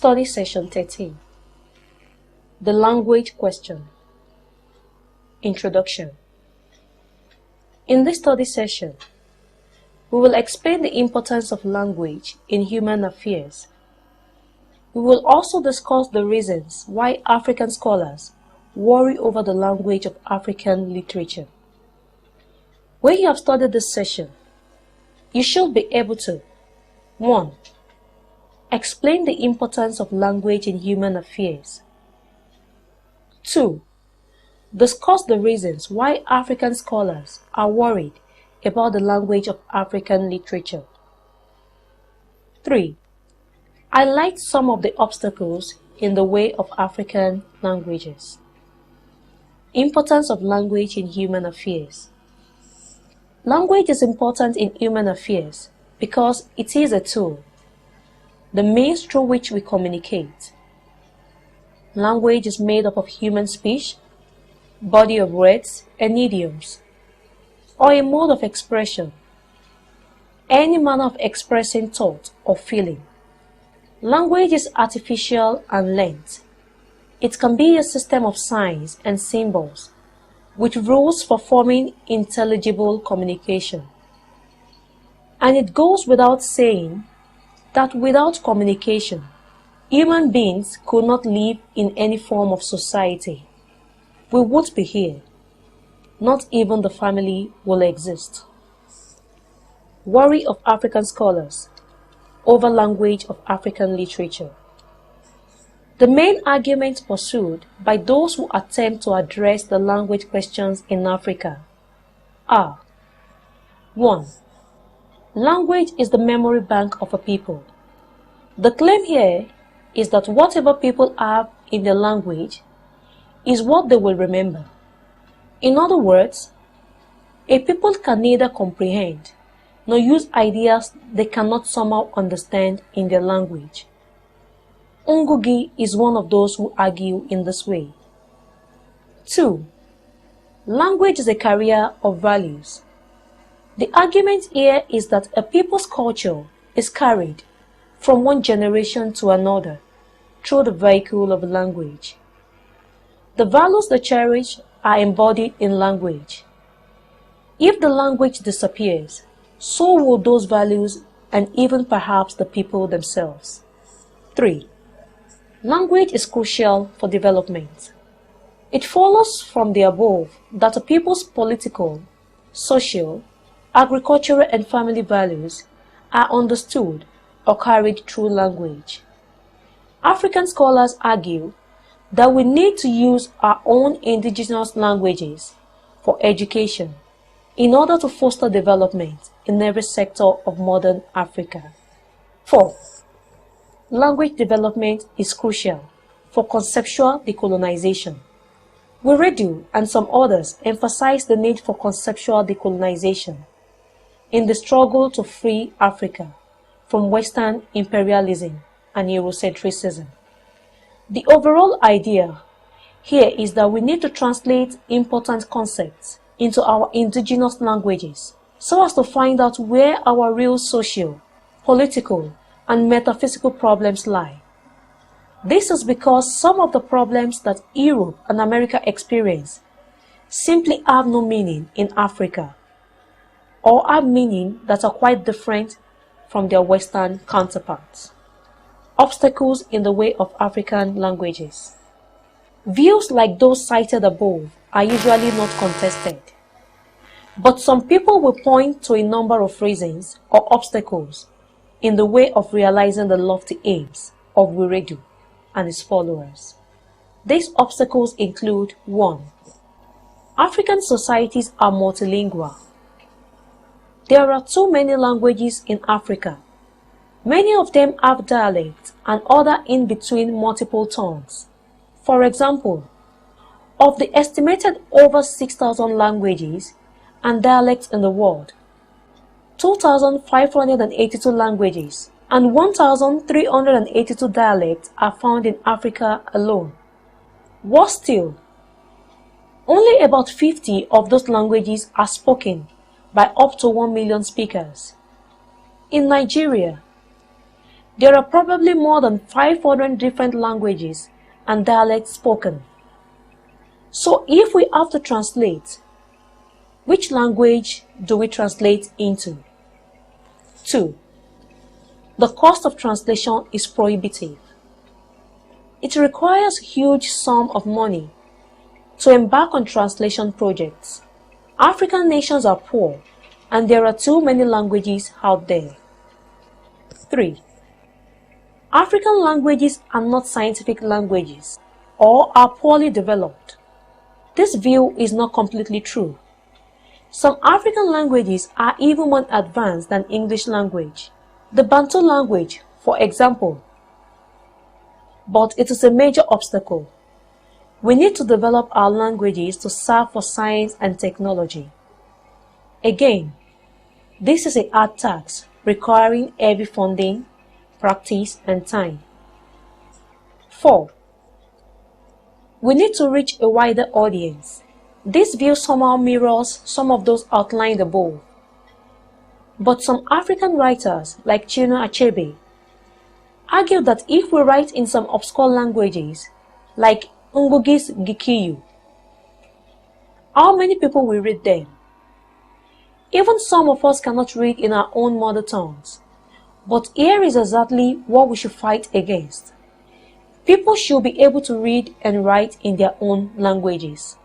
Study Session 13. The Language Question. Introduction. In this study session, we will explain the importance of language in human affairs. We will also discuss the reasons why African scholars worry over the language of African literature. When you have studied this session, you should be able to 1. Explain the importance of language in human affairs. 2. Discuss the reasons why African scholars are worried about the language of African literature. 3. Highlight some of the obstacles in the way of African languages. Importance of language in human affairs. Language is important in human affairs because it is a tool, the means through which we communicate. Language is made up of human speech, body of words, and idioms, or a mode of expression, any manner of expressing thought or feeling. Language is artificial and learned. It can be a system of signs and symbols with rules for forming intelligible communication. And it goes without saying that without communication, human beings could not live in any form of society. We would be here. Not even the family will exist. Worry of African scholars over language of African literature. The main arguments pursued by those who attempt to address the language questions in Africa are 1. Language is the memory bank of a people. The claim here is that whatever people have in their language is what they will remember. In other words, a people can neither comprehend nor use ideas they cannot somehow understand in their language. Ngugi is one of those who argue in this way. 2. Language is a carrier of values. The argument here is that a people's culture is carried from one generation to another through the vehicle of language. The values they cherish are embodied in language. If the language disappears, so will those values and even perhaps the people themselves. 3. Language is crucial for development. It follows from the above that a people's political, social, agricultural and family values are understood or carried through language. African scholars argue that we need to use our own indigenous languages for education in order to foster development in every sector of modern Africa. 4. Language development is crucial for conceptual decolonization. Wiredu and some others emphasize the need for conceptual decolonization in the struggle to free Africa from Western imperialism and Eurocentrism. The overall idea here is that we need to translate important concepts into our indigenous languages so as to find out where our real social, political, and metaphysical problems lie. This is because some of the problems that Europe and America experience simply have no meaning in Africa, or have meaning that are quite different from their Western counterparts. Obstacles in the way of African languages. Views like those cited above are usually not contested, but some people will point to a number of reasons or obstacles in the way of realizing the lofty aims of Wiredu and his followers. These obstacles include 1. African societies are multilingual. There are too many languages in Africa. Many of them have dialects and other in-between multiple tongues. For example, of the estimated over 6,000 languages and dialects in the world, 2,582 languages and 1,382 dialects are found in Africa alone. Worse still, only about 50 of those languages are spoken by up to 1 million speakers. In Nigeria, There are probably more than 500 different languages and dialects spoken. So if we have to translate, which language do we translate into? 2. The cost of translation is prohibitive. It requires a huge sum of money to embark on translation projects. African nations are poor, and there are too many languages out there. 3. African languages are not scientific languages or are poorly developed. This view is not completely true. Some African languages are even more advanced than English language. The Bantu language, for example. But it is a major obstacle. We need to develop our languages to serve for science and technology. Again, this is a hard task requiring heavy funding, practice, and time. 4. We need to reach a wider audience. This view somehow mirrors some of those outlined above. But some African writers, like Chinua Achebe, argue that if we write in some obscure languages, like Ngugis Gikiyu, how many people will read them? Even some of us cannot read in our own mother tongues. But here is exactly what we should fight against. People should be able to read and write in their own languages.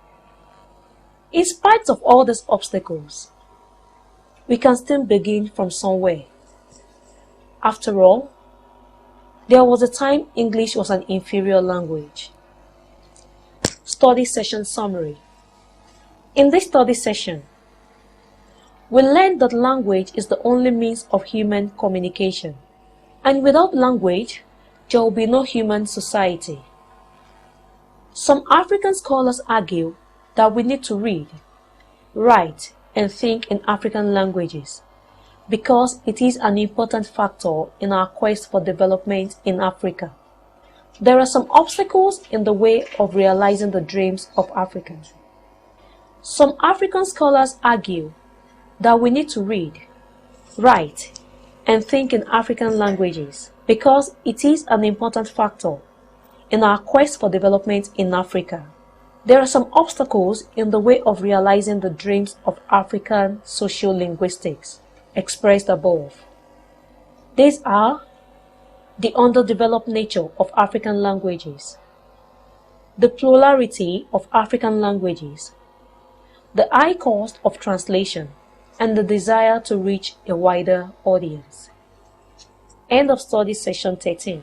In spite of all these obstacles, we can still begin from somewhere. After all, there was a time English was an inferior language. Study session summary. In this study session, we learned that language is the only means of human communication, and without language, there will be no human society. Some African scholars argue that we need to read, write, and think in African languages because it is an important factor in our quest for development in Africa. There are some obstacles in the way of realizing the dreams of Africans. Some African scholars argue that we need to read, write, and think in African languages because it is an important factor in our quest for development in Africa. There are some obstacles in the way of realizing the dreams of African sociolinguistics expressed above. These are the underdeveloped nature of African languages, the plurality of African languages, the high cost of translation, and the desire to reach a wider audience. End of study session 13.